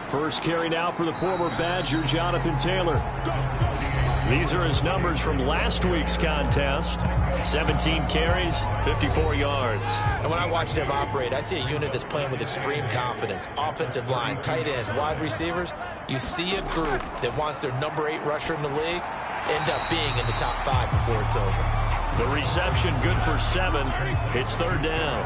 First carry now for the former Badger, Jonathan Taylor. These are his numbers from last week's contest. 17 carries, 54 yards. And when I watch them operate, I see a unit that's playing with extreme confidence. Offensive line, tight ends, wide receivers. You see a group that wants their number 8 rusher in the league end up being in the top 5 before it's over. The reception good for 7. It's third down.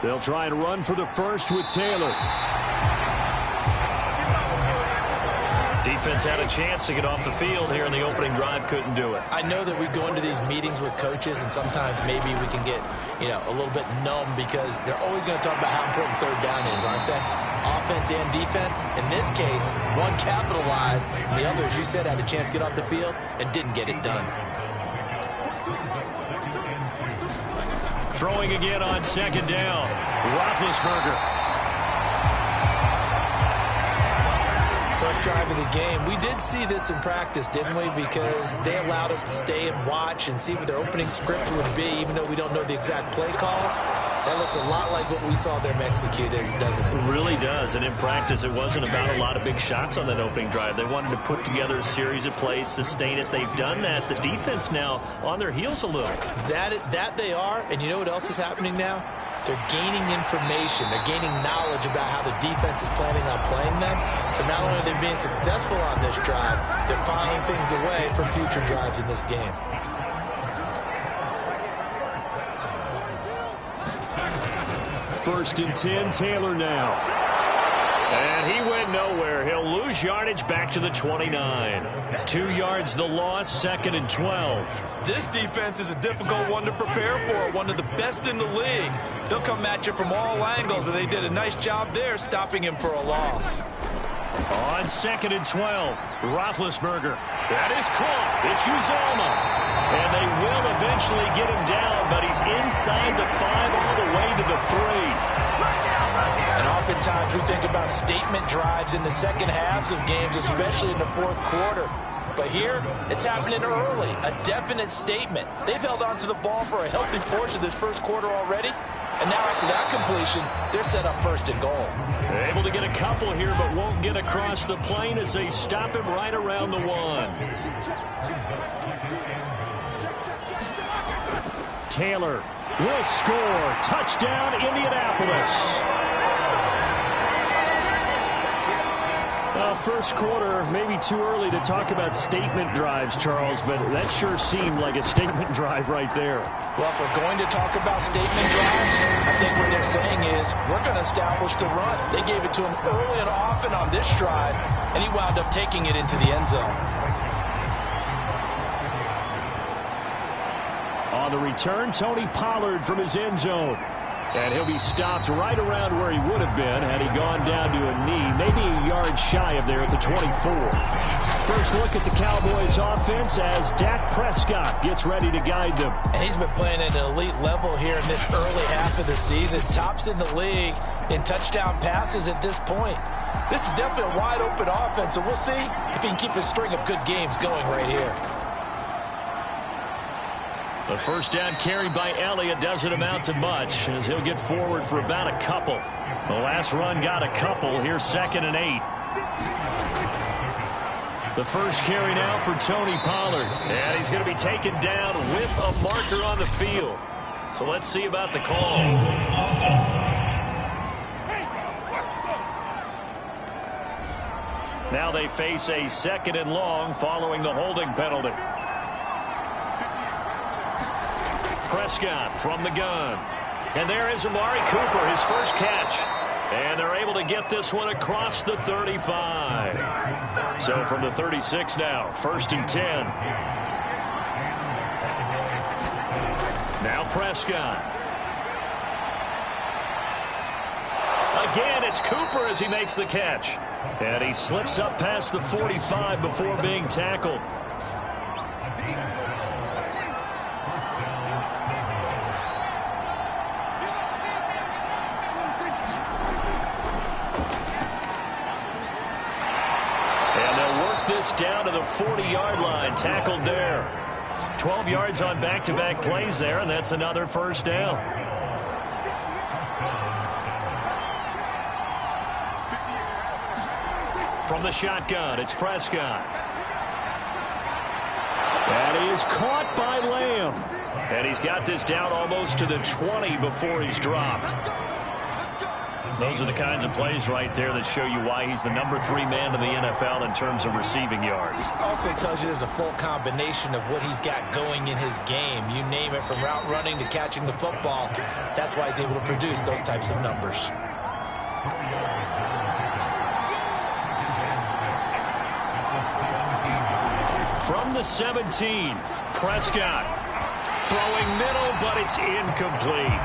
They'll try and run for the first with Taylor. Defense had a chance to get off the field here in the opening drive, couldn't do it. I know that we go into these meetings with coaches, and sometimes maybe we can get, a little bit numb because they're always going to talk about how important third down is, aren't they? Offense and defense. In this case, one capitalized, and the other, as you said, had a chance to get off the field and didn't get it done. Throwing again on second down. Roethlisberger. First drive of the game. We did see this in practice, didn't we? Because they allowed us to stay and watch and see what their opening script would be, even though we don't know the exact play calls. That looks a lot like what we saw them execute, doesn't it? It really does. And in practice, it wasn't about a lot of big shots on that opening drive. They wanted to put together a series of plays, sustain it. They've done that. The defense now on their heels a little. That they are. And you know what else is happening now? They're gaining information. They're gaining knowledge about how the defense is planning on playing them. So not only are they being successful on this drive, they're filing things away for future drives in this game. First and 10, Taylor now. And he went nowhere. He'll lose yardage back to the 29. 2 yards the loss, second and 12. This defense is a difficult one to prepare for, one of the best in the league. They'll come at you from all angles, and they did a nice job there stopping him for a loss. On second and 12, Roethlisberger. That is caught. It's Uzomah. And they will eventually get him down, but he's inside the 5 all the way to the 3. And oftentimes we think about statement drives in the second halves of games, especially in the fourth quarter. But here, it's happening early, a definite statement. They've held on to the ball for a healthy portion of this first quarter already. And now after that completion, they're set up first and goal. They're able to get a couple here, but won't get across the plane as they stop him right around the 1. Taylor will score. Touchdown, Indianapolis. Well, first quarter, maybe too early to talk about statement drives, Charles, but that sure seemed like a statement drive right there. Well, if we're going to talk about statement drives, I think what they're saying is we're going to establish the run. They gave it to him early and often on this drive, and he wound up taking it into the end zone. On the return, Tony Pollard from his end zone. And he'll be stopped right around where he would have been had he gone down to a knee, maybe a yard shy of there at the 24. First look at the Cowboys offense as Dak Prescott gets ready to guide them. And he's been playing at an elite level here in this early half of the season. Tops in the league in touchdown passes at this point. This is definitely a wide open offense, and we'll see if he can keep his string of good games going right here. The first down carry by Elliott doesn't amount to much as he'll get forward for about a couple. The last run got a couple. Here's second and 8. The first carry now for Tony Pollard. And he's going to be taken down with a marker on the field. So let's see about the call. Now they face a second and long following the holding penalty. Prescott from the gun. And there is Amari Cooper, his first catch. And they're able to get this one across the 35. So from the 36 now, first and 10. Now Prescott. Again, it's Cooper as he makes the catch. And he slips up past the 45 before being tackled. Down to the 40-yard line, tackled there. 12 yards on back-to-back plays there, and that's another first down. From the shotgun, it's Prescott. That is caught by Lamb. And he's got this down almost to the 20 before he's dropped. Those are the kinds of plays right there that show you why he's the number 3 man in the NFL in terms of receiving yards. Also tells you there's a full combination of what he's got going in his game. You name it, from route running to catching the football. That's why he's able to produce those types of numbers. From the 17, Prescott. Throwing middle, but it's incomplete.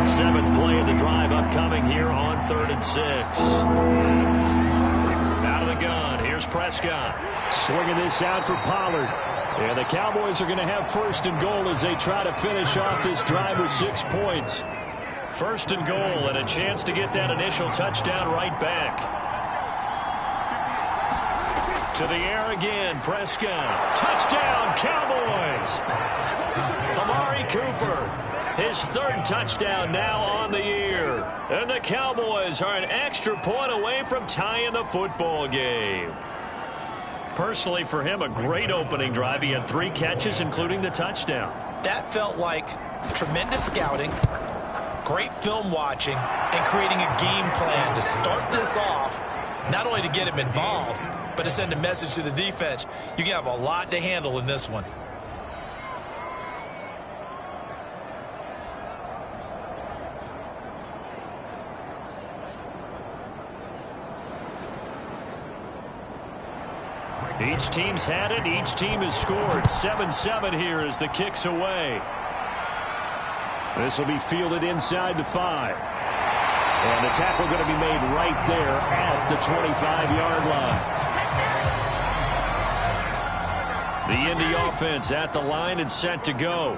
7th play of the drive upcoming here on 3rd and 6. Out of the gun, here's Prescott. Swinging this out for Pollard. And the Cowboys are going to have 1st and goal as they try to finish off this drive with 6 points. 1st and goal, and a chance to get that initial touchdown right back. To the air again, Prescott. Touchdown, Cowboys! Amari Cooper, his 3rd touchdown now on the year. And the Cowboys are an extra point away from tying the football game. Personally, for him, a great opening drive. He had 3 catches, including the touchdown. That felt like tremendous scouting, great film watching, and creating a game plan to start this off, not only to get him involved, but to send a message to the defense. You can have a lot to handle in this one. Each team's had it. Each team has scored. 7-7 here as the kick's away. This will be fielded inside the 5. And the tackle going to be made right there at the 25-yard line. The Indy offense at the line and set to go.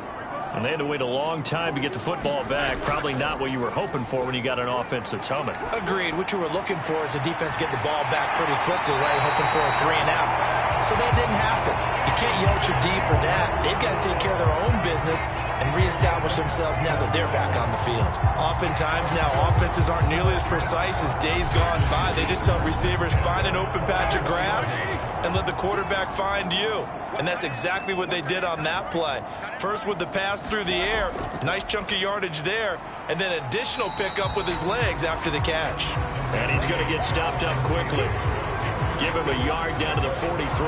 And they had to wait a long time to get the football back. Probably not what you were hoping for when you got an offense that's humming. Agreed. What you were looking for is the defense get the ball back pretty quickly, right? Hoping for a 3 and out. So that didn't happen. You can't yell at your D for that. They've got to take care of their own business and reestablish themselves now that they're back on the field. Oftentimes now offenses aren't nearly as precise as days gone by. They just tell receivers, find an open patch of grass and let the quarterback find you. And that's exactly what they did on that play. First with the pass through the air, nice chunk of yardage there, and then additional pickup with his legs after the catch. And he's going to get stopped up quickly. Give him a yard down to the 43.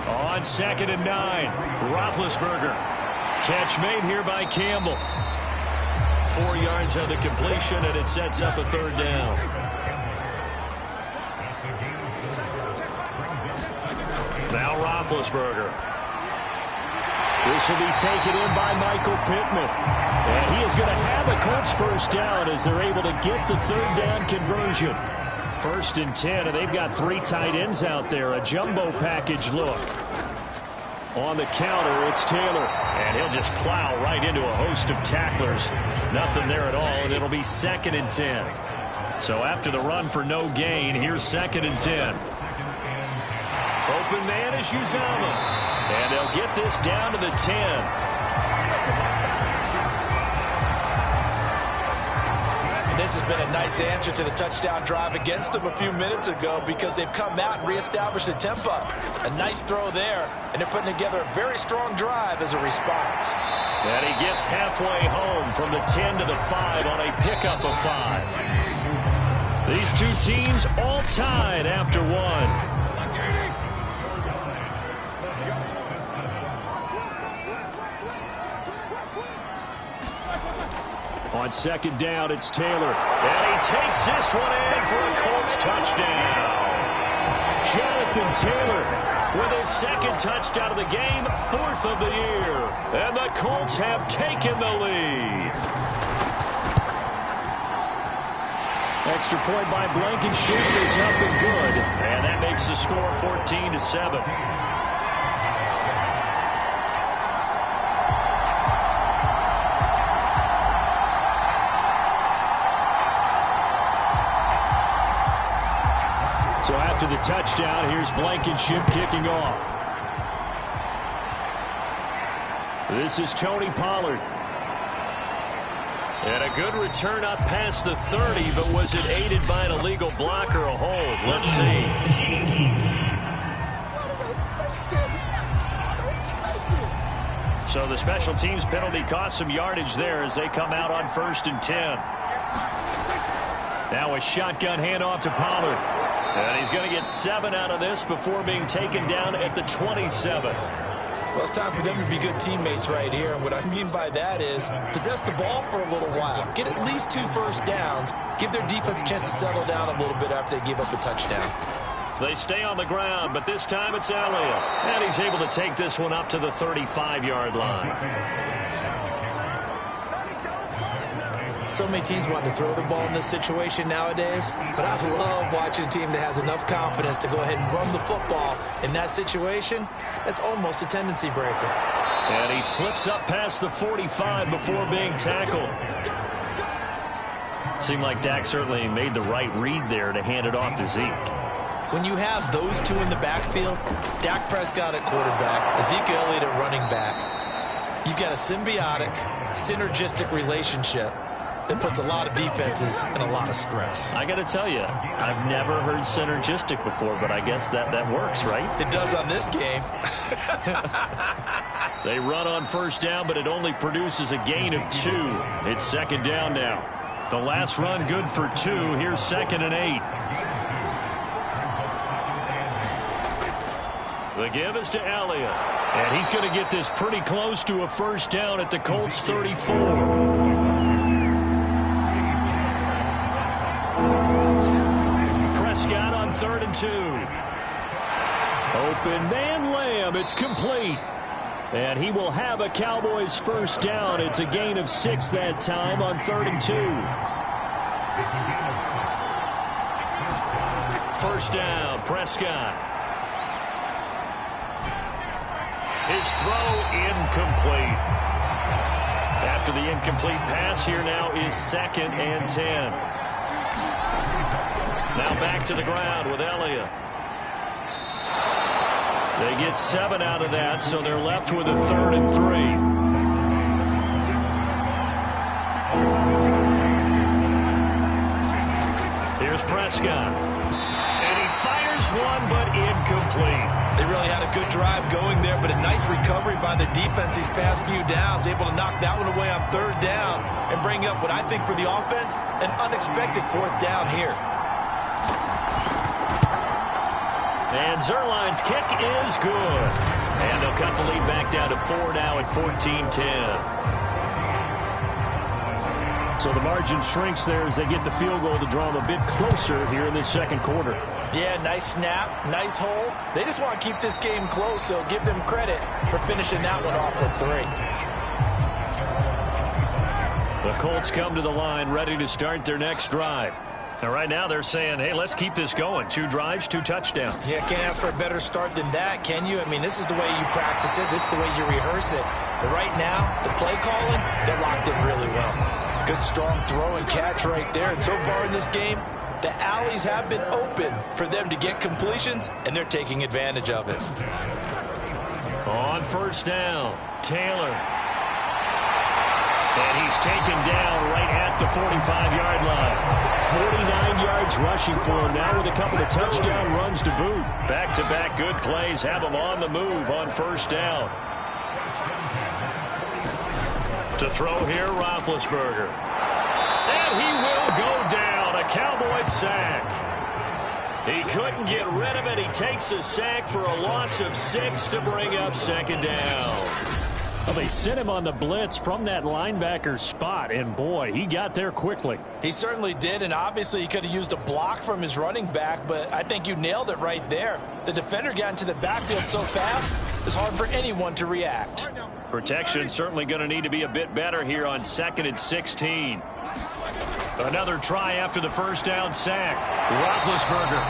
On 2nd and 9, Roethlisberger. Catch made here by Campbell. 4 yards on the completion, and it sets up a 3rd down. Now Roethlisberger. This will be taken in by Michael Pittman. And he is going to have a Colts 1st down as they're able to get the 3rd down conversion. 1st and 10, and they've got 3 tight ends out there. A jumbo package look. On the counter, it's Taylor. And he'll just plow right into a host of tacklers. Nothing there at all, and it'll be 2nd and 10. So after the run for no gain, here's 2nd and 10. Open man is Uzomah. And they'll get this down to the 10. And this has been a nice answer to the touchdown drive against them a few minutes ago because they've come out and reestablished the tempo. A nice throw there, and they're putting together a very strong drive as a response. And he gets halfway home from the 10 to the 5 on a pickup of 5. These 2 teams all tied after 1. On 2nd down, it's Taylor. And he takes this one in for a Colts touchdown. Jonathan Taylor with his 2nd touchdown of the game, 4th of the year. And the Colts have taken the lead. Extra point by Blankenship is up and good. And that makes the score 14-7. after the touchdown. Here's Blankenship kicking off. This is Tony Pollard. And a good return up past the 30, but was it aided by an illegal block or a hold? Let's see. So the special teams penalty cost some yardage there as they come out on 1st and 10. Now a shotgun handoff to Pollard. And he's going to get 7 out of this before being taken down at the 27. Well, it's time for them to be good teammates right here. And what I mean by that is possess the ball for a little while. Get at least 2 first downs. Give their defense a chance to settle down a little bit after they give up a touchdown. They stay on the ground, but this time it's Elliott. And he's able to take this one up to the 35-yard line. So many teams want to throw the ball in this situation nowadays, but I love watching a team that has enough confidence to go ahead and run the football. In that situation, that's almost a tendency breaker. And he slips up past the 45 before being tackled. Seemed like Dak certainly made the right read there to hand it off to Zeke. When you have those two in the backfield, Dak Prescott at quarterback, Ezekiel Elliott at running back, you've got a symbiotic, synergistic relationship that puts a lot of defenses in a lot of stress. I got to tell you, I've never heard synergistic before, but I guess that works, right? It does on this game. They run on 1st down, but it only produces a gain of 2. It's 2nd down now. The last run good for 2. Here's 2nd and 8. The give is to Elliott. And he's going to get this pretty close to a 1st down at the Colts 34. Prescott on 3rd and 2. Open man Lamb. It's complete. And he will have a Cowboys 1st down. It's a gain of 6 that time on 3rd and 2. 1st down, Prescott. His throw incomplete. After the incomplete pass, here now is 2nd and 10. Now back to the ground with Elliott. They get 7 out of that, so they're left with a 3rd and 3. Here's Prescott. And he fires one, but incomplete. They really had a good drive going there, but a nice recovery by the defense these past few downs, able to knock that one away on 3rd down and bring up what I think for the offense, an unexpected 4th down here. And Zerline's kick is good. And they'll cut the lead back down to 4 now at 14-10. So the margin shrinks there as they get the field goal to draw them a bit closer here in this 2nd quarter. Yeah, nice snap, nice hole. They just want to keep this game close, so give them credit for finishing that one off with 3. The Colts come to the line ready to start their next drive. And right now they're saying, hey, let's keep this going. 2 drives, 2 touchdowns. Yeah, can't ask for a better start than that, can you? I mean, this is the way you practice it. This is the way you rehearse it. But right now, the play calling, they're locked in really well. Good, strong throw and catch right there. And so far in this game, the alleys have been open for them to get completions, and they're taking advantage of it. On 1st down, Taylor. And he's taken down right at the 45-yard line. 49 yards rushing for him now with a couple of touchdown runs to boot. Back-to-back good plays have him on the move on 1st down. To throw here, Roethlisberger. And he will go down. A Cowboy sack. He couldn't get rid of it. He takes a sack for a loss of 6 to bring up 2nd down. Well, they sent him on the blitz from that linebacker spot, and boy, he got there quickly. He certainly did, and obviously he could have used a block from his running back, but I think you nailed it right there. The defender got into the backfield so fast, it's hard for anyone to react. Protection certainly going to need to be a bit better here on 2nd and 16. Another try after the 1st down sack. Roethlisberger.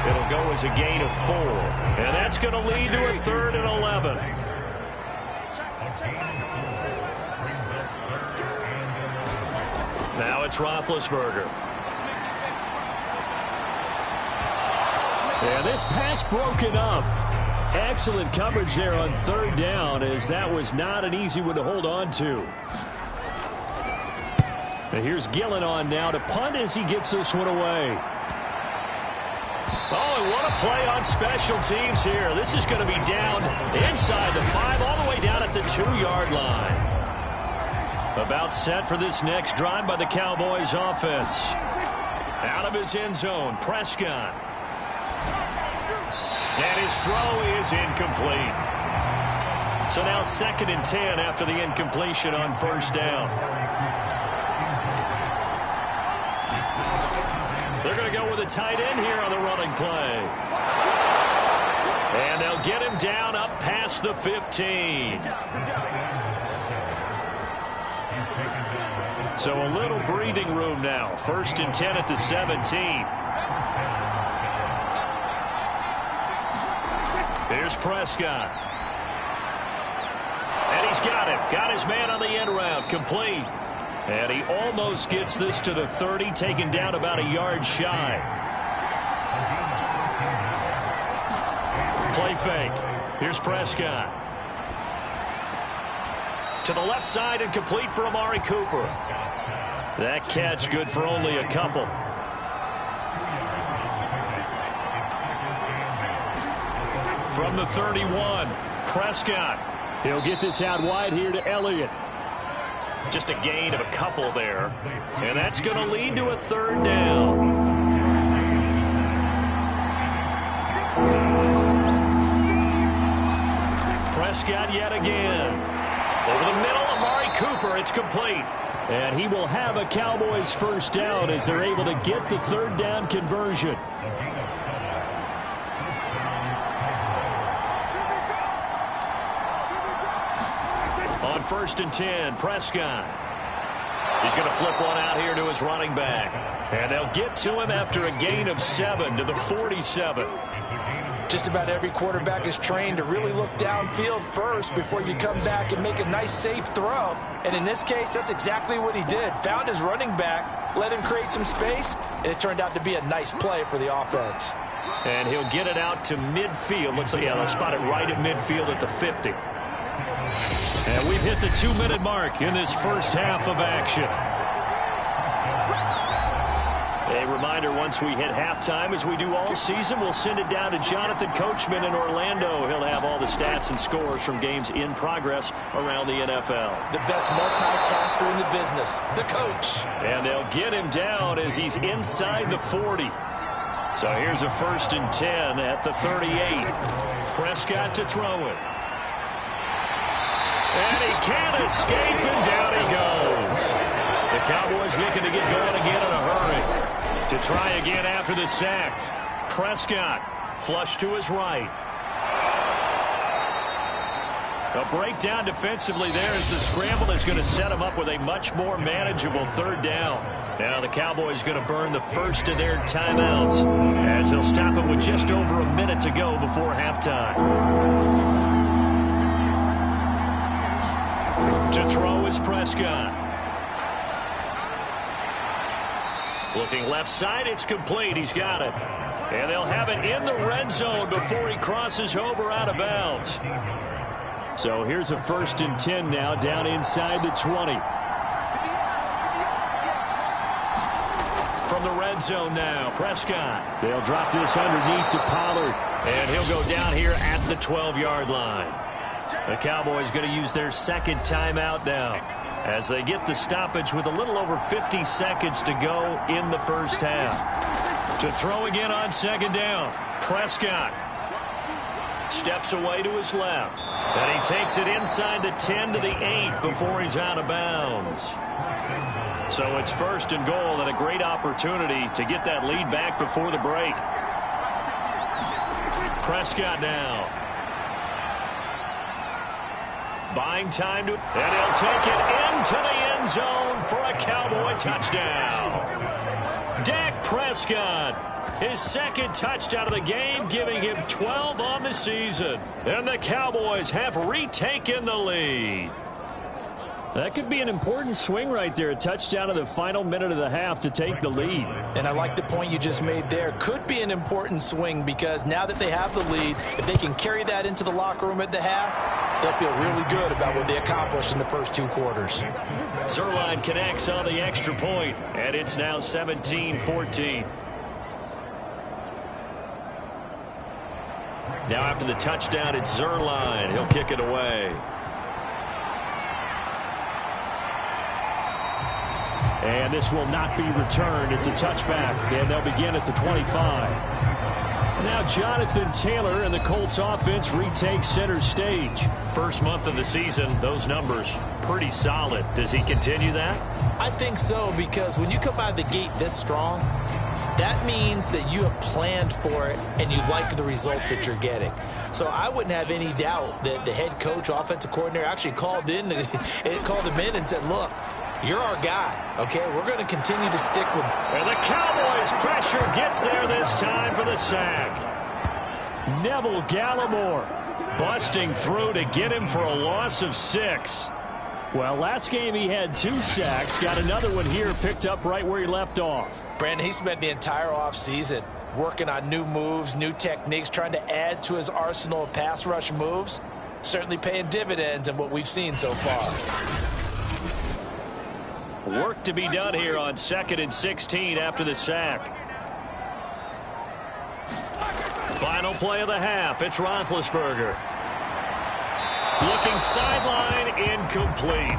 It'll go as a gain of 4, and that's going to lead to a 3rd and 11. Now it's Roethlisberger. And this pass broken up. Excellent coverage there on third down, as that was not an easy one to hold on to. And here's Gillen on now to punt as he gets this one away. Oh, and what a play on special teams here. This is going to be down inside the 5, all the way down at the 2-yard line. About set for this next drive by the Cowboys offense. Out of his end zone, Prescott. And his throw is incomplete. So now 2nd and 10 after the incompletion on first down. They're going to go with a tight end here on the running play. And they'll get him down up past the 15. So a little breathing room now. 1st and 10 at the 17. Here's Prescott. And he's got him. Got his man on the end route. Complete. And he almost gets this to the 30, taken down about a yard shy. Play fake. Here's Prescott. To the left side and complete for Amari Cooper. That catch good for only a couple. From the 31, Prescott. He'll get this out wide here to Elliott. Just a gain of a couple there. And that's going to lead to a 3rd down. Prescott yet again. Over the middle, Amari Cooper. It's complete. And he will have a Cowboys 1st down as they're able to get the 3rd down conversion. On 1st and 10, Prescott. He's going to flip one out here to his running back. And they'll get to him after a gain of 7 to the 47. Just about every quarterback is trained to really look downfield first before you come back and make a nice, safe throw. And in this case, that's exactly what he did. Found his running back, let him create some space, and it turned out to be a nice play for the offense. And he'll get it out to midfield. Let's spot it right at midfield at the 50. And we've hit the 2-minute mark in this first half of action. A reminder, once we hit halftime, as we do all season, we'll send it down to Jonathan Coachman in Orlando. He'll have all the stats and scores from games in progress around the NFL. The best multitasker in the business, the coach. And they'll get him down as he's inside the 40. So here's a 1st and 10 at the 38. Prescott to throw it. And he can't escape, and down he goes. The Cowboys looking to get going again in a hurry. To try again after the sack. Prescott, flush to his right. A breakdown defensively there as the scramble is going to set him up with a much more manageable 3rd down. Now the Cowboys going to burn the first of their timeouts as they'll stop it with just over a minute to go before halftime. To throw is Prescott. Looking left side, it's complete. He's got it. And they'll have it in the red zone before he crosses over out of bounds. So here's a 1st and 10 now down inside the 20. From the red zone now, Prescott. They'll drop this underneath to Pollard. And he'll go down here at the 12-yard line. The Cowboys going to use their 2nd timeout now as they get the stoppage with a little over 50 seconds to go in the first half. To throw again on 2nd down, Prescott steps away to his left. And he takes it inside the 10 to the 8 before he's out of bounds. So it's 1st and goal and a great opportunity to get that lead back before the break. Prescott now. Buying time to, and he'll take it into the end zone for a Cowboy touchdown. Dak Prescott, his 2nd touchdown of the game, giving him 12 on the season. And the Cowboys have retaken the lead. That could be an important swing right there. A touchdown in the final minute of the half to take the lead. And I like the point you just made there. Could be an important swing because now that they have the lead, if they can carry that into the locker room at the half, they'll feel really good about what they accomplished in the first 2 quarters. Zerline connects on the extra point, and it's now 17-14. Now after the touchdown, it's Zerline. He'll kick it away. And this will not be returned. It's a touchback, and they'll begin at the 25. Now Jonathan Taylor and the Colts offense retake center stage. First month of the season, those numbers pretty solid. Does he continue that? I think so, because when you come out of the gate this strong, that means that you have planned for it and you like the results that you're getting. So I wouldn't have any doubt that the head coach, offensive coordinator, actually called him in and said, look, you're our guy, okay? We're going to continue to stick with... And the Cowboys' pressure gets there this time for the sack. Neville Gallimore busting through to get him for a loss of 6. Well, last game he had 2 sacks. Got another one here picked up right where he left off. Brandon, he spent the entire offseason working on new moves, new techniques, trying to add to his arsenal of pass rush moves. Certainly paying dividends in what we've seen so far. Work to be done here on 2nd and 16 after the sack. Final play of the half. It's Roethlisberger. Looking sideline, incomplete.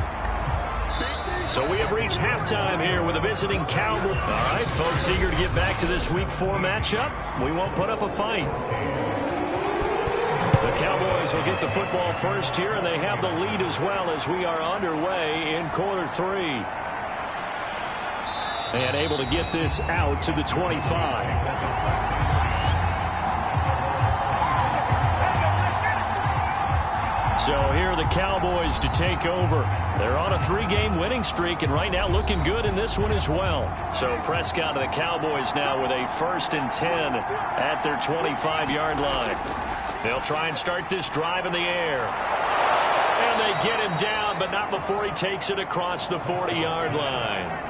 So we have reached halftime here with a visiting Cowboys. All right, folks, eager to get back to this Week 4 matchup. We won't put up a fight. The Cowboys will get the football first here, and they have the lead as well as we are underway in quarter 3. And able to get this out to the 25. So here are the Cowboys to take over. They're on a 3-game winning streak, and right now looking good in this one as well. So Prescott and the Cowboys now with a 1st and 10 at their 25-yard line. They'll try and start this drive in the air. And they get him down, but not before he takes it across the 40-yard line.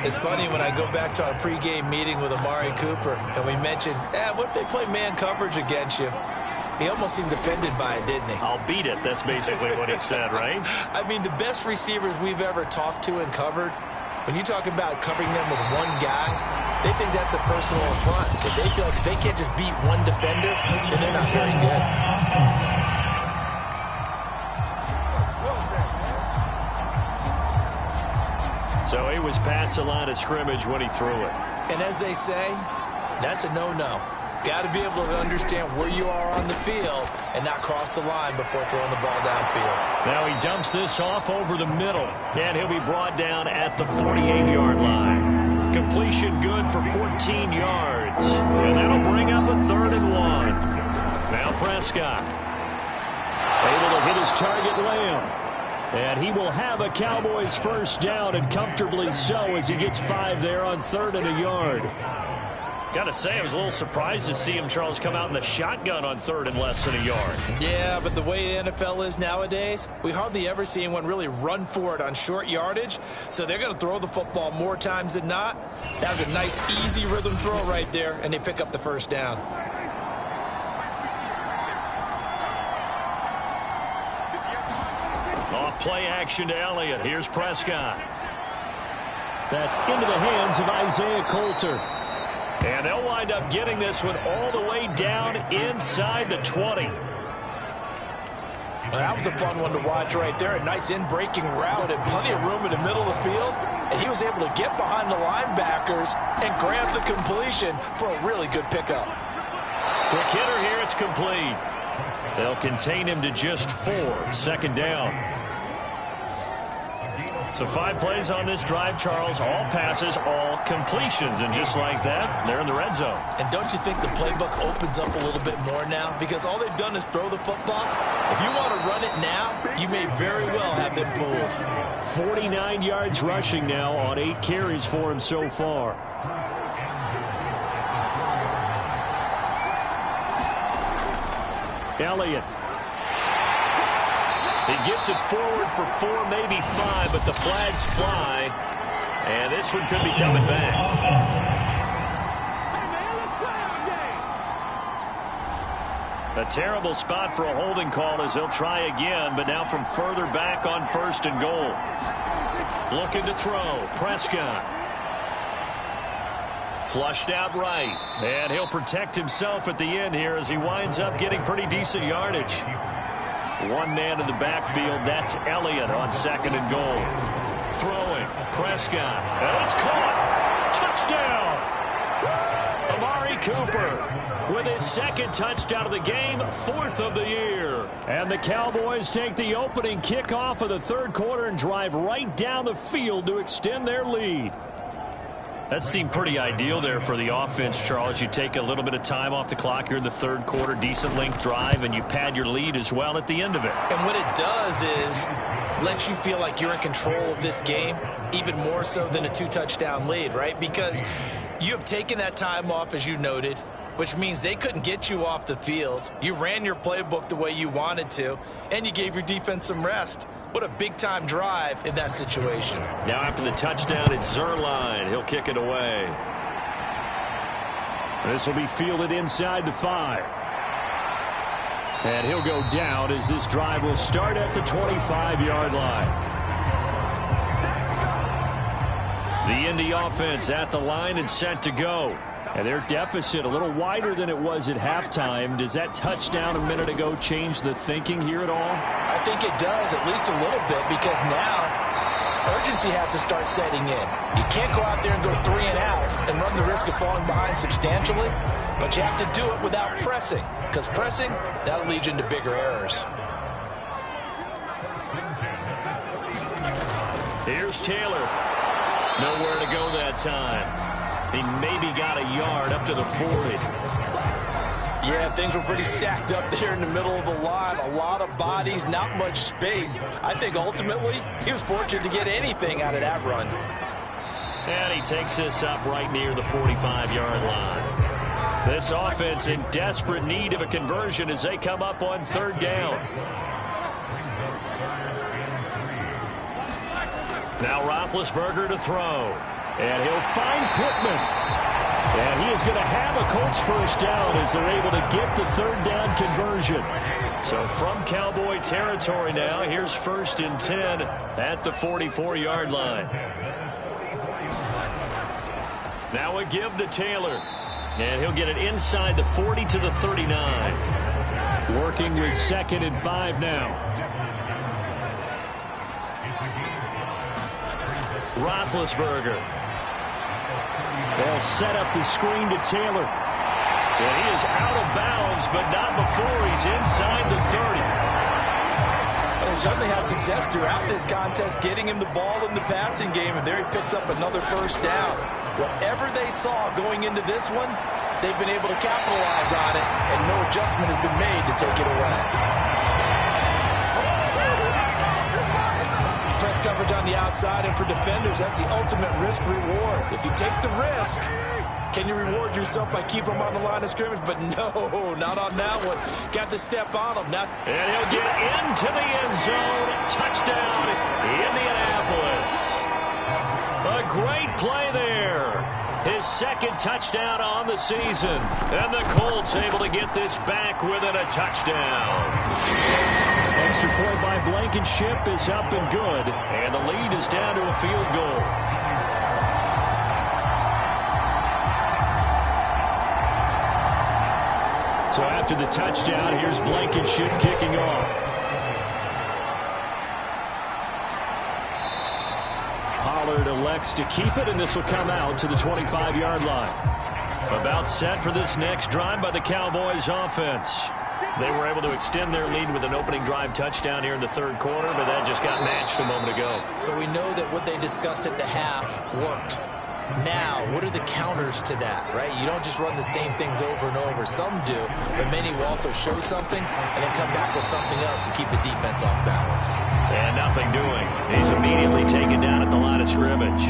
It's funny when I go back to our pregame meeting with Amari Cooper and we mentioned, what if they play man coverage against you? He almost seemed offended by it, didn't he? I'll beat it. That's basically what he said, right? I mean, the best receivers we've ever talked to and covered, when you talk about covering them with one guy, they think that's a personal affront. That they feel like if they can't just beat one defender, then they're not very good. So he was past the line of scrimmage when he threw it. And as they say, that's a no-no. Got to be able to understand where you are on the field and not cross the line before throwing the ball downfield. Now he dumps this off over the middle, and he'll be brought down at the 48-yard line. Completion good for 14 yards, and that'll bring up a 3rd and 1. Now Prescott able to hit his target Lamb. And he will have a Cowboys first down, and comfortably so, as he gets 5 there on 3rd and a yard. Got to say, I was a little surprised to see him, Charles, come out in the shotgun on 3rd and less than a yard. Yeah, but the way the NFL is nowadays, we hardly ever see anyone really run for it on short yardage. So they're going to throw the football more times than not. That was a nice, easy rhythm throw right there, and they pick up the first down. Play action to Elliott. Here's Prescott. That's into the hands of Isaiah Coulter. And they'll wind up getting this one all the way down inside the 20. Well, that was a fun one to watch right there. A nice in-breaking route and plenty of room in the middle of the field. And he was able to get behind the linebackers and grab the completion for a really good pickup. Quick hitter here. It's complete. They'll contain him to just 4. 2nd down. So 5 plays on this drive, Charles. All passes, all completions. And just like that, they're in the red zone. And don't you think the playbook opens up a little bit more now? Because all they've done is throw the football. If you want to run it now, you may very well have them fooled. 49 yards rushing now on 8 carries for him so far. Elliott. He gets it forward for 4, maybe 5, but the flags fly. And this one could be coming back. A terrible spot for a holding call as they'll try again, but now from further back on 1st and goal. Looking to throw. Prescott. Flushed out right. And he'll protect himself at the end here as he winds up getting pretty decent yardage. One man in the backfield. That's Elliott on 2nd and goal. Throwing. Prescott. And it's caught. Touchdown. Amari Cooper with his 2nd touchdown of the game, 4th of the year. And the Cowboys take the opening kickoff of the 3rd quarter and drive right down the field to extend their lead. That seemed pretty ideal there for the offense, Charles. You take a little bit of time off the clock here in the 3rd quarter, decent length drive, and you pad your lead as well at the end of it. And what it does is let you feel like you're in control of this game, even more so than a 2-touchdown lead, right? Because you have taken that time off, as you noted, which means they couldn't get you off the field. You ran your playbook the way you wanted to, and you gave your defense some rest. What a big-time drive in that situation. Now after the touchdown, it's Zerline. He'll kick it away. This will be fielded inside the 5. And he'll go down as this drive will start at the 25-yard line. The Indy offense at the line and set to go. And their deficit a little wider than it was at halftime. Does that touchdown a minute ago change the thinking here at all? I think it does, at least a little bit, because now urgency has to start setting in. You can't go out there and go 3 and out and run the risk of falling behind substantially, but you have to do it without pressing, because pressing, that'll lead you into bigger errors. Here's Taylor. Nowhere to go that time. He maybe got a yard up to the 40. Yeah, things were pretty stacked up there in the middle of the line. A lot of bodies, not much space. I think ultimately he was fortunate to get anything out of that run. And he takes this up right near the 45-yard line. This offense in desperate need of a conversion as they come up on 3rd down. Now Roethlisberger to throw. And he'll find Pittman. And he is going to have a Colts 1st down as they're able to get the 3rd down conversion. So from Cowboy territory now, here's 1st and 10 at the 44-yard line. Now a give to Taylor. And he'll get it inside the 40 to the 39. Working with 2nd and 5 now. Roethlisberger. They'll set up the screen to Taylor. And he is out of bounds, but not before he's inside the 30. Well, certainly had success throughout this contest, getting him the ball in the passing game, and there he picks up another 1st down. Whatever they saw going into this one, they've been able to capitalize on it, and no adjustment has been made to take it away. Press coverage on the outside, and for defenders, that's the ultimate risk-reward. If you take the risk, can you reward yourself by keeping them on the line of scrimmage? But no, not on that one. Got to step on them. Now, and he'll get into the end zone. Touchdown, Indianapolis. A great play there. His 2nd touchdown on the season. And the Colts able to get this back within a touchdown. Extra point by Blankenship is up and good. And the lead is down to a field goal. So after the touchdown, here's Blankenship kicking off. Pollard elects to keep it, and this will come out to the 25-yard line. About set for this next drive by the Cowboys offense. They were able to extend their lead with an opening drive touchdown here in the 3rd quarter, but that just got matched a moment ago. So we know that what they discussed at the half worked. Now, what are the counters to that, right? You don't just run the same things over and over. Some do, but many will also show something and then come back with something else to keep the defense off balance. And nothing doing. He's immediately taken down at the line of scrimmage.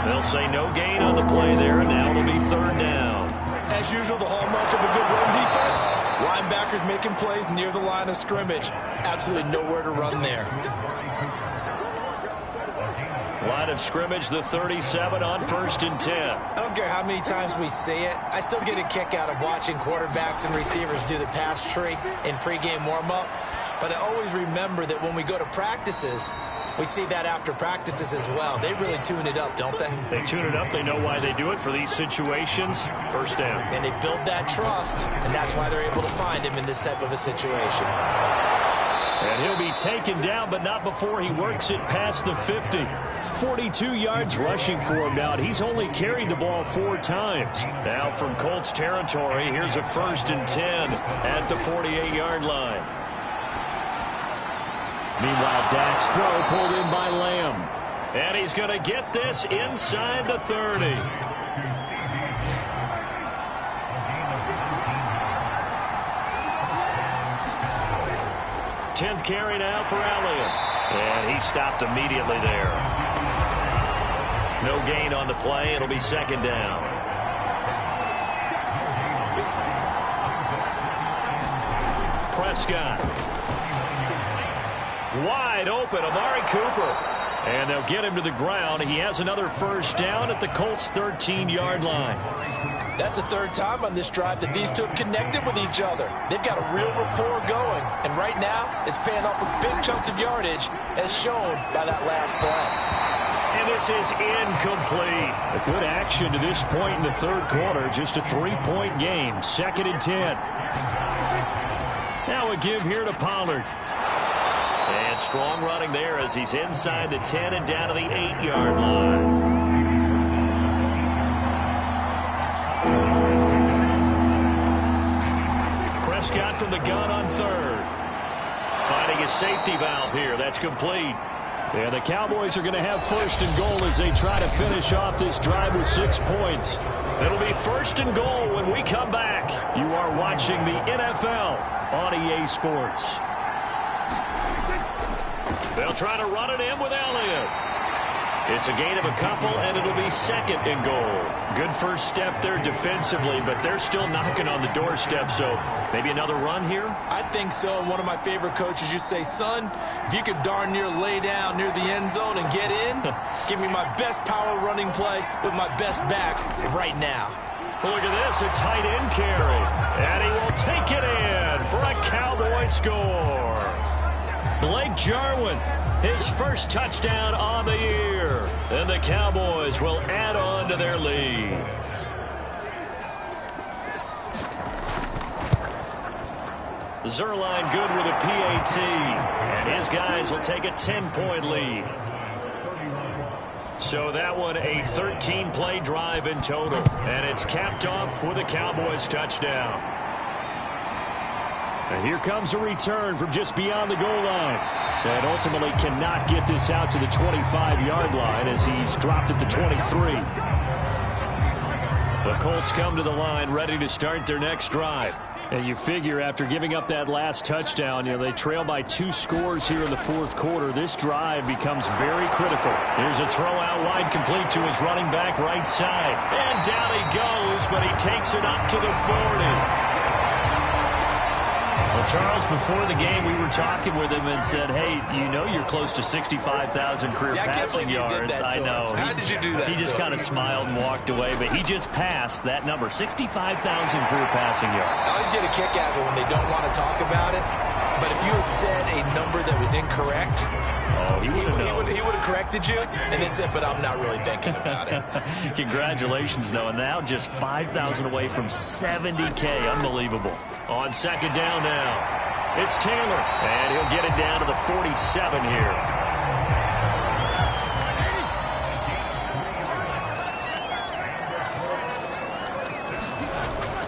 They'll say no gain on the play there, and now it'll be 3rd down. As usual, the hallmark of a good run defense, Linebackers making plays near the line of scrimmage. Absolutely nowhere to run there. Line of scrimmage, the 37 on 1st and 10. I don't care how many times we see it. I still get a kick out of watching quarterbacks and receivers do the pass tree in pregame warm-up. But I always remember that when we go to practices, we see that after practices as well. They really tune it up, don't they? They tune it up. They know why they do it for these situations. First down. And they build that trust, and that's why they're able to find him in this type of a situation. And he'll be taken down, but not before he works it past the 50. 42 yards rushing for him now. He's only carried the ball 4 times. Now from Colts territory, here's a 1st and 10 at the 48-yard line. Meanwhile, Dak's throw pulled in by Lamb. And he's going to get this inside the 30. Tenth carry now for Elliott. And he stopped immediately there. No gain on the play. It'll be 2nd down. Prescott. Wide open, Amari Cooper. And they'll get him to the ground. He has another 1st down at the Colts' 13-yard line. That's the 3rd time on this drive that these two have connected with each other. They've got a real rapport going. And right now, it's paying off with big chunks of yardage, as shown by that last play. And this is incomplete. A good action to this point in the 3rd quarter. Just a 3-point game. 2nd and 10. Now a give here to Pollard. And strong running there as he's inside the 10 and down to the 8-yard line. Prescott from the gun on 3rd. Finding a safety valve here. That's complete. And the Cowboys are going to have 1st and goal as they try to finish off this drive with 6 points. It'll be 1st and goal when we come back. You are watching the NFL on EA Sports. They'll try to run it in with Elliott. It's a gain of a couple, and it'll be 2nd and goal. Good first step there defensively, but they're still knocking on the doorstep, so maybe another run here? I think so. And one of my favorite coaches used to say, son, if you could darn near lay down near the end zone and get in, give me my best power running play with my best back right now. Well, look at this, a tight end carry. And he will take it in for a Cowboy score. Blake Jarwin, his first touchdown on the year. And the Cowboys will add on to their lead. Zerline good with a PAT. And his guys will take a 10-point lead. So that one a 13-play drive in total. And it's capped off with a Cowboys touchdown. And here comes a return from just beyond the goal line. And ultimately cannot get this out to the 25-yard line as he's dropped at the 23. The Colts come to the line ready to start their next drive. And you figure after giving up that last touchdown, they trail by 2 scores here in the 4th quarter. This drive becomes very critical. Here's a throw out wide complete to his running back right side. And down he goes, but he takes it up to the 40. Well, Charles, before the game, we were talking with him and said, hey, you're close to 65,000 career passing yards. I know. How did you do that? He just kind of smiled and walked away, but he just passed that number, 65,000 career passing yards. I always get a kick out of it when they don't want to talk about it. But if you had said a number that was incorrect, he would have corrected you and then said, but I'm not really thinking about it. Congratulations, Noah. Now just 5,000 away from 70K. Unbelievable. On 2nd down now, it's Taylor. And he'll get it down to the 47 here.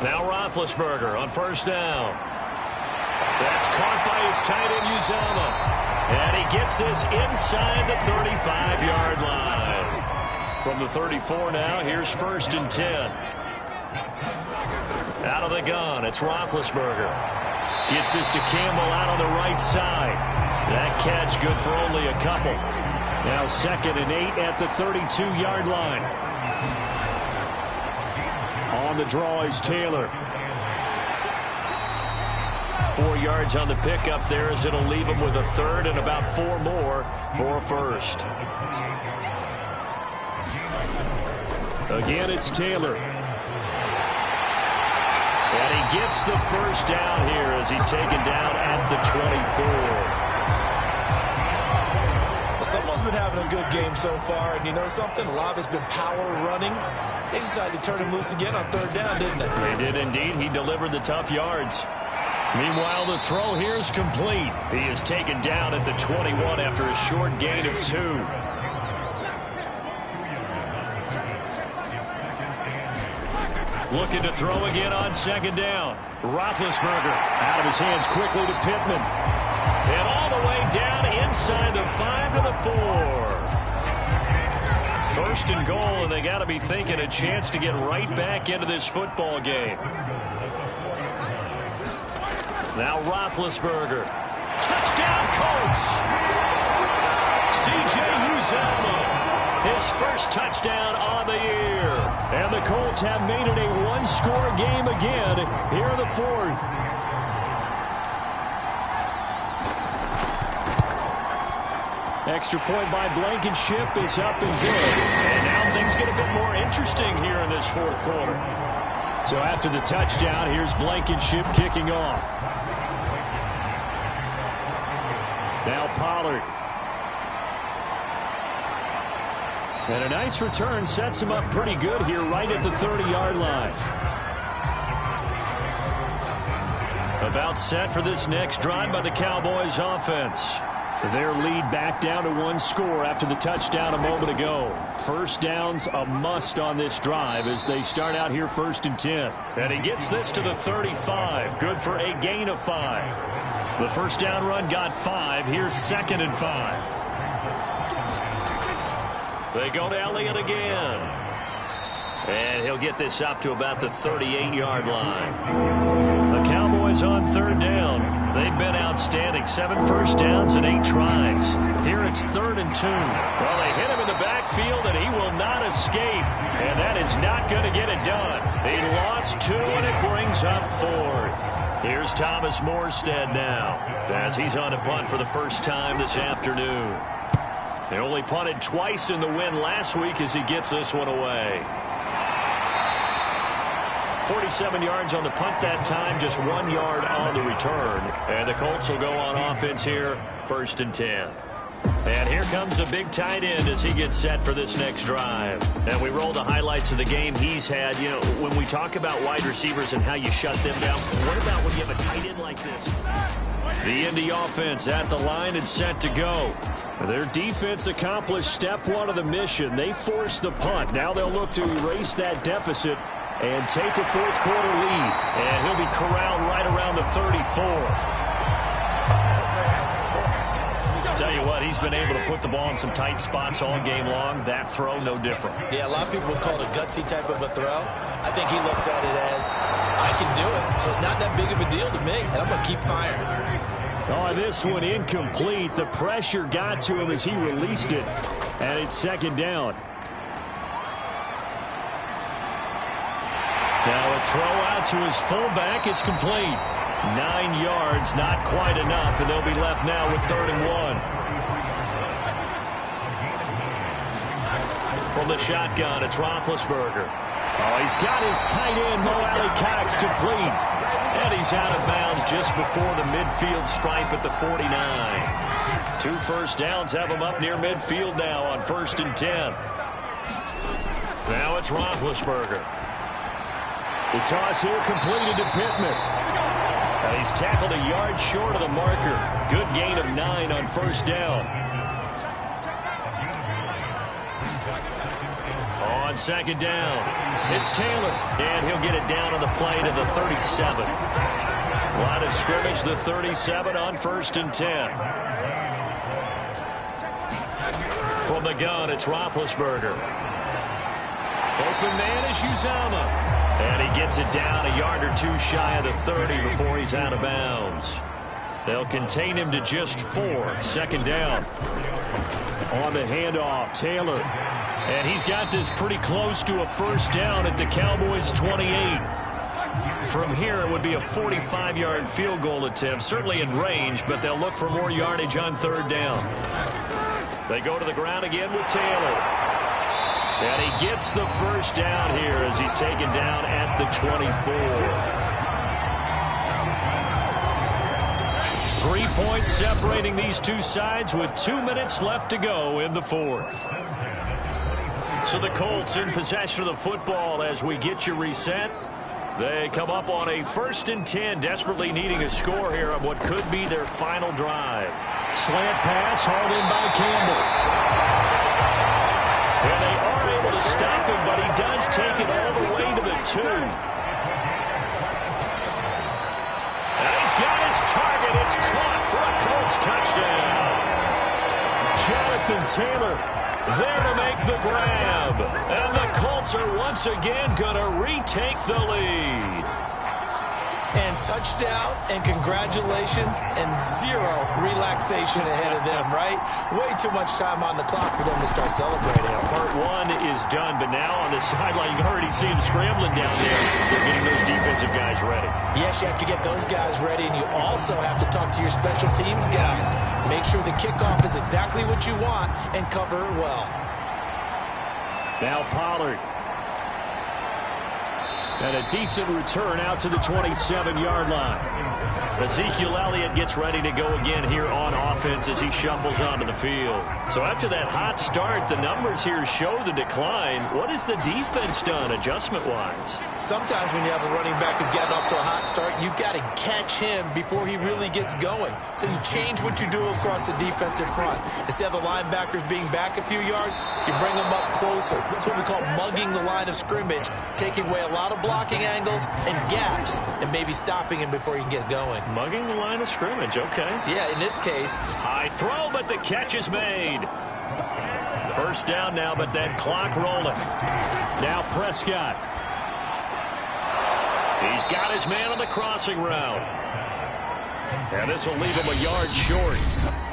Now Roethlisberger on 1st down. That's caught by his tight end, Uzama. And he gets this inside the 35-yard line. From the 34 now, here's 1st and 10. Out of the gun, it's Roethlisberger. Gets this to Campbell out on the right side. That catch good for only a couple. Now 2nd and 8 at the 32-yard line. On the draw is Taylor. 4 yards on the pickup there, as it'll leave him with a third and about 4 more for a first. Again, it's Taylor. And he gets the first down here as he's taken down at the 24. Someone's been having a good game so far, and you know something? A lot of it's been power running. They decided to turn him loose again on 3rd down, didn't they? They did indeed. He delivered the tough yards. Meanwhile, the throw here is complete. He is taken down at the 21 after a short gain of 2. Looking to throw again on 2nd down. Roethlisberger out of his hands quickly to Pittman. And all the way down inside the 5 to the 4. 1st and goal, and they got to be thinking a chance to get right back into this football game. Now Roethlisberger. Touchdown, Colts! C.J. Uzomah, his first touchdown on the year. And the Colts have made it a 1-score game again here in the 4th. Extra point by Blankenship is up and good. And now things get a bit more interesting here in this 4th quarter. So after the touchdown, here's Blankenship kicking off. Now Pollard. And a nice return sets him up pretty good here right at the 30-yard line. About set for this next drive by the Cowboys offense. Their lead back down to 1 score after the touchdown a moment ago. First down's a must on this drive as they start out here 1st and 10. And he gets this to the 35. Good for a gain of 5. The first down run got 5. Here's 2nd and 5. They go to Elliott again. And he'll get this up to about the 38-yard line. The Cowboys on 3rd down. They've been outstanding. 7 first downs and 8 tries. Here it's 3rd and 2. Well, they hit him in the backfield, and he will not escape. And that is not going to get it done. He lost 2, and it brings up 4th. Here's Thomas Morstead now, as he's on a punt for the first time this afternoon. They only punted twice in the win last week as he gets this one away. 47 yards on the punt that time, just 1 yard on the return. And the Colts will go on offense here, 1st and 10. And here comes a big tight end as he gets set for this next drive. And we roll the highlights of the game he's had. You know, when we talk about wide receivers and how you shut them down, what about when you have a tight end like this? The Indy offense at the line and set to go. Their defense accomplished step 1 of the mission. They forced the punt. Now they'll look to erase that deficit and take a 4th quarter lead. And he'll be corralled right around the 34. Tell you what, he's been able to put the ball in some tight spots all game long. That throw, no different. Yeah, a lot of people would call it a gutsy type of a throw. I think he looks at it as, I can do it, so it's not that big of a deal to me, and I'm going to keep firing. Oh, this one incomplete. The pressure got to him as he released it, and it's 2nd down. Now a throw out to his fullback is complete. 9 yards, not quite enough, and they'll be left now with 3rd and 1. From the shotgun, it's Roethlisberger. Oh, he's got his tight end, Mo Alley-Cox, complete. And he's out of bounds just before the midfield stripe at the 49. 2 first downs have him up near midfield now on 1st and 10. Now it's Roethlisberger. The toss here completed to Pittman. And he's tackled a yard short of the marker. Good gain of 9 on 1st down. On 2nd down, it's Taylor. And he'll get it down on the play to the 37. Line of scrimmage, the 37 on 1st and 10. From the gun, it's Roethlisberger. Open man is Uzomah. And he gets it down a yard or 2 shy of the 30 before he's out of bounds. They'll contain him to just 4. 2nd down. On the handoff, Taylor. And he's got this pretty close to a 1st down at the Cowboys' 28. From here, it would be a 45-yard field goal attempt, certainly in range, but they'll look for more yardage on third down. They go to the ground again with Taylor. And he gets the first down here as he's taken down at the 24. 3 points separating these two sides with 2 minutes left to go in the fourth. So the Colts in possession of the football as we get you reset. They come up on a 1st and 10, desperately needing a score here on what could be their final drive. Slant pass hauled in by Campbell. And they are able to stop him, but he does take it all the way to the 2. And he's got his target. It's caught for a Colts touchdown. Jonathan Taylor there to make the grab. And the Colts are once again going to retake the lead. And touchdown and congratulations and zero relaxation ahead of them, right? Way too much time on the clock for them to start celebrating. Yeah, part one is done, but now on the sideline, you already see him scrambling down there. They're getting those defensive guys ready. Yes, you have to get those guys ready, and you also have to talk to your special teams guys. Make sure the kickoff is exactly what you want and cover it well. Now Pollard. And a decent return out to the 27-yard line. Ezekiel Elliott gets ready to go again here on offense as he shuffles onto the field. So after that hot start, the numbers here show the decline. What has the defense done adjustment-wise? Sometimes when you have a running back who's gotten off to a hot start, you've got to catch him before he really gets going. So you change what you do across the defensive front. Instead of the linebackers being back a few yards, you bring them up closer. It's what we call mugging the line of scrimmage, taking away a lot of blocking angles and gaps and maybe stopping him before he can get going. Mugging the line of scrimmage, okay. Yeah, in this case. High throw, but the catch is made. First down now, but that clock rolling. Now Prescott. He's got his man on the crossing route. And this will leave him a yard short.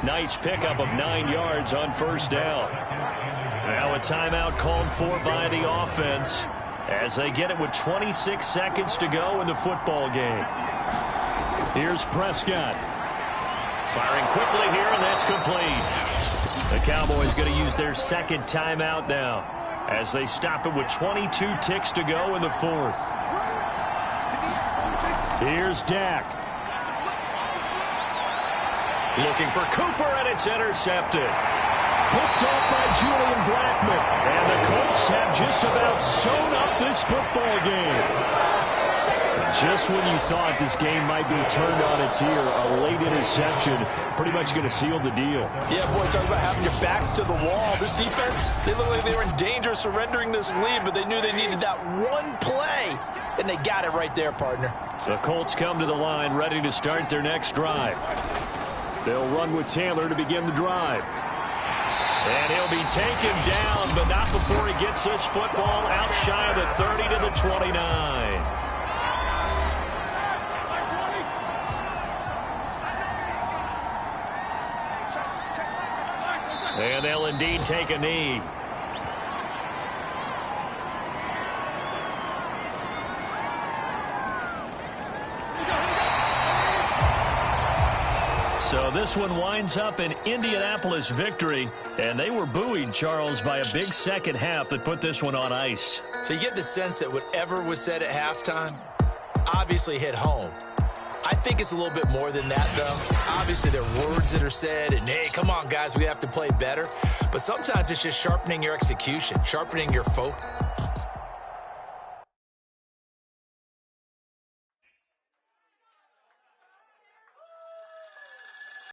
Nice pickup of 9 yards on first down. Now a timeout called for by the offense as they get it with 26 seconds to go in the football game. Here's Prescott. Firing quickly here, and that's complete. The Cowboys going to use their second timeout now as they stop it with 22 ticks to go in the fourth. Here's Dak. Looking for Cooper, and it's intercepted. Picked off by Julian Blackmon. And the Colts have just about sewn up this football game. Just when you thought this game might be turned on its ear, a late interception pretty much going to seal the deal. Yeah, boy, talk about having your backs to the wall. This defense, they look like they were in danger of surrendering this lead, but they knew they needed that one play, and they got it right there, partner. The Colts come to the line ready to start their next drive. They'll run with Taylor to begin the drive. And he'll be taken down, but not before he gets this football out shy of the 30 to the 29. And they'll indeed take a knee. So this one winds up an Indianapolis victory, and they were buoyed, Charles, by a big second half that put this one on ice. So you get the sense that whatever was said at halftime obviously hit home. I think it's a little bit more than that, though. Obviously, there are words that are said, and, hey, come on, guys, we have to play better. But sometimes it's just sharpening your execution, sharpening your focus.